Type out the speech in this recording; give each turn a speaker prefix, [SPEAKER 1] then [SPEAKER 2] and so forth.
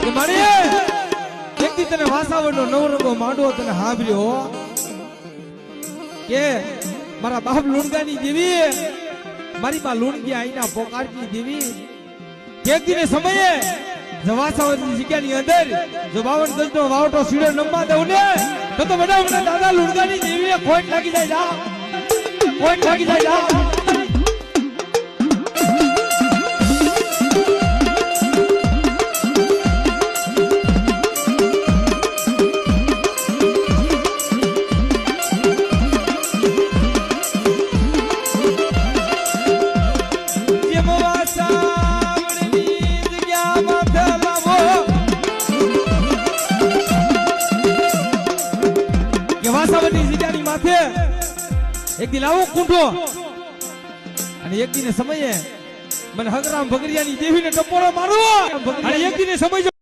[SPEAKER 1] કે મારી એકથી તને વાસાવડનો નવરંગો માંડવો તને હાંભળ્યો કે મારા બાપ લુણગાની દેવી મારી માં લુણગી આઈના પોકારની દેવી એકથી ને સમયે જવાસાવડની જગ્યાની અંદર જો 52 ગજનો વાવટો સીડો નમવા દઉં ને તો બધા દાદા લુણગાની દેવીએ ખોટ લાગી જાય જા ખોટ લાગી જાય જા એક દિન આવો કુંઠો અને એક દિને સમયે મને હગરામ ભગરિયાની દેવીને ટપોરો મારો અને એક દિને સમય